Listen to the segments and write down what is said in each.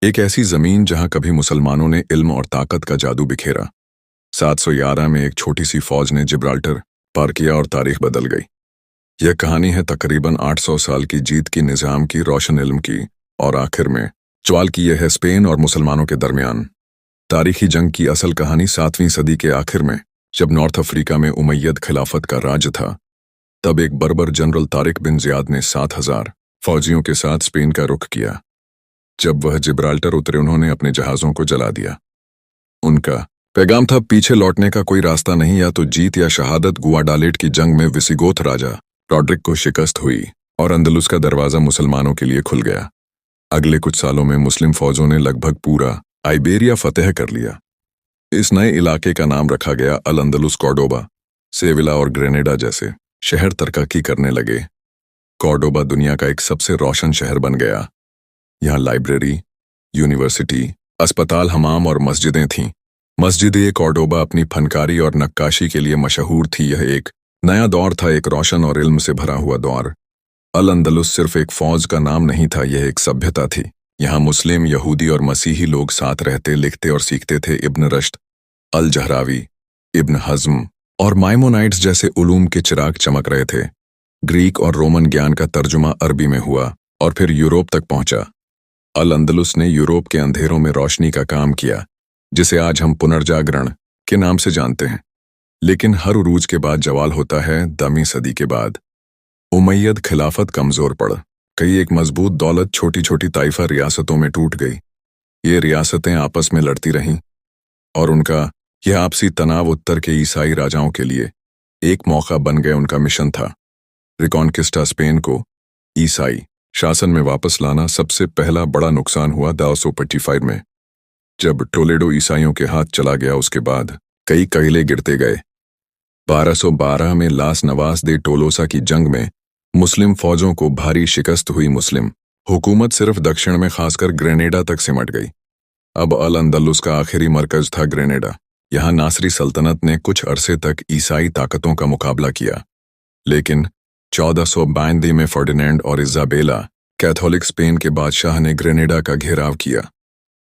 एक ऐसी जमीन जहां कभी मुसलमानों ने इल्म और ताकत का जादू बिखेरा। 711 में एक छोटी सी फौज ने जिब्राल्टर पार किया और तारीख बदल गई। यह कहानी है तकरीबन 800 साल की जीत की, निजाम की, रोशन इल्म की, और आखिर में सवाल की यह है स्पेन और मुसलमानों के दरमियान तारीखी जंग की असल कहानी 7वीं सदी के आखिर में, जब नॉर्थ अफ्रीका में उमैयद खिलाफत का राज था। तब एक बर्बर जनरल तारिक बिन जियाद ने 7,000 फौजियों के साथ स्पेन का रुख किया। जब वह जिब्राल्टर उतरे, उन्होंने अपने जहाज़ों को जला दिया। उनका पैगाम था, पीछे लौटने का कोई रास्ता नहीं, या तो जीत या शहादत। गुआडालेट की जंग में विसिगोथ राजा रॉड्रिक को शिकस्त हुई और अंदलुस का दरवाज़ा मुसलमानों के लिए खुल गया। अगले कुछ सालों में मुस्लिम फौजों ने लगभग पूरा आइबेरिया फतेह कर लिया। इस नए इलाके का नाम रखा गया अल अंदलुस। कॉर्डोबा, सेविला और ग्रेनेडा जैसे शहर तरक्की करने लगे। कॉर्डोबा दुनिया का एक सबसे रोशन शहर बन गया। यहाँ लाइब्रेरी, यूनिवर्सिटी, अस्पताल, हमाम और मस्जिदें थीं। मस्जिद-ए कॉर्डोबा अपनी फनकारी और नक्काशी के लिए मशहूर थी। यह एक नया दौर था, एक रोशन और इल्म से भरा हुआ दौर। अल अंदलुस सिर्फ एक फौज का नाम नहीं था, यह एक सभ्यता थी। यहाँ मुस्लिम, यहूदी और मसीही लोग साथ रहते, लिखते और सीखते थे। इब्न रश्द, अल जहरावी, इब्न हज़्म और माइमोनाइट्स जैसे उलूम के चिराग चमक रहे थे। ग्रीक और रोमन ज्ञान का तर्जुमा अरबी में हुआ और फिर यूरोप तक पहुंचा। अल अंदलुस ने यूरोप के अंधेरों में रोशनी का काम किया, जिसे आज हम पुनर्जागरण के नाम से जानते हैं। लेकिन हर उरूज के बाद जवाल होता है। 10वीं सदी के बाद उमैयद खिलाफत कमजोर पड़ गई। एक मजबूत दौलत छोटी छोटी ताइफा रियासतों में टूट गई। ये रियासतें आपस में लड़ती रहीं और उनका यह आपसी तनाव उत्तर के ईसाई राजाओं के लिए एक मौका बन गया। उनका मिशन था रिकॉन्किस्टा, स्पेन को ईसाई शासन में वापस लाना। सबसे पहला बड़ा नुकसान हुआ 1255 में, जब टोलेडो ईसाइयों के हाथ चला गया। उसके बाद कई कईले गिरते गए। 1212 में लास नवास दे टोलोसा की जंग में मुस्लिम फौजों को भारी शिकस्त हुई। मुस्लिम हुकूमत सिर्फ दक्षिण में, खासकर ग्रेनेडा तक सिमट गई। अब अल अंदलुस का आखिरी मरकज था ग्रेनेडा। यहाँ नासरी सल्तनत ने कुछ अरसे तक ईसाई ताकतों का मुकाबला किया, लेकिन 1492 में फर्डिनेंड और इजाबेला, कैथोलिक स्पेन के बादशाह, ने ग्रेनेडा का घेराव किया।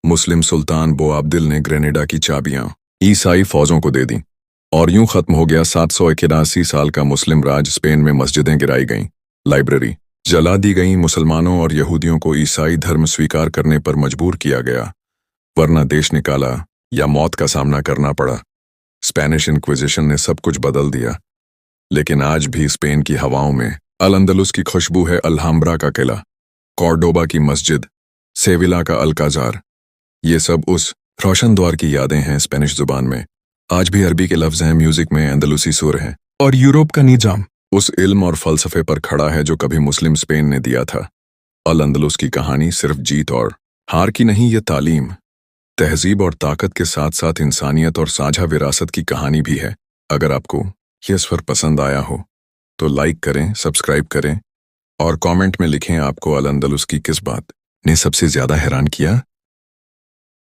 मुस्लिम सुल्तान बोआबदिल ने ग्रेनेडा की चाबियां ईसाई फौजों को दे दी और यूं खत्म हो गया 781 साल का मुस्लिम राज। स्पेन में मस्जिदें गिराई गईं, लाइब्रेरी जला दी गईं, मुसलमानों और यहूदियों को ईसाई धर्म स्वीकार करने पर मजबूर किया गया, वरना देश निकाला या मौत का सामना करना पड़ा। स्पेनिश इंक्विजिशन ने सब कुछ बदल दिया, लेकिन आज भी स्पेन की हवाओं में अल अंदलुस की खुशबू है। अल्हाम्ब्रा का किला, कॉर्डोबा की मस्जिद, सेविला का अल्काजार, ये सब उस रोशन द्वार की यादें हैं। स्पेनिश जुबान में आज भी अरबी के लफ्ज़ हैं, म्यूजिक में अंदलुसी सुर हैं, और यूरोप का निजाम उस इल्म और फलसफे पर खड़ा है जो कभी मुस्लिम स्पेन ने दिया था। अल अंदलुस की कहानी सिर्फ जीत और हार की नहीं, ये तालीम, तहजीब और ताकत के साथ साथ इंसानियत और साझा विरासत की कहानी भी है। अगर आपको यह सफ़र पसंद आया हो तो लाइक करें, सब्सक्राइब करें और कमेंट में लिखें आपको अल अंदलुस की किस बात ने सबसे ज़्यादा हैरान किया।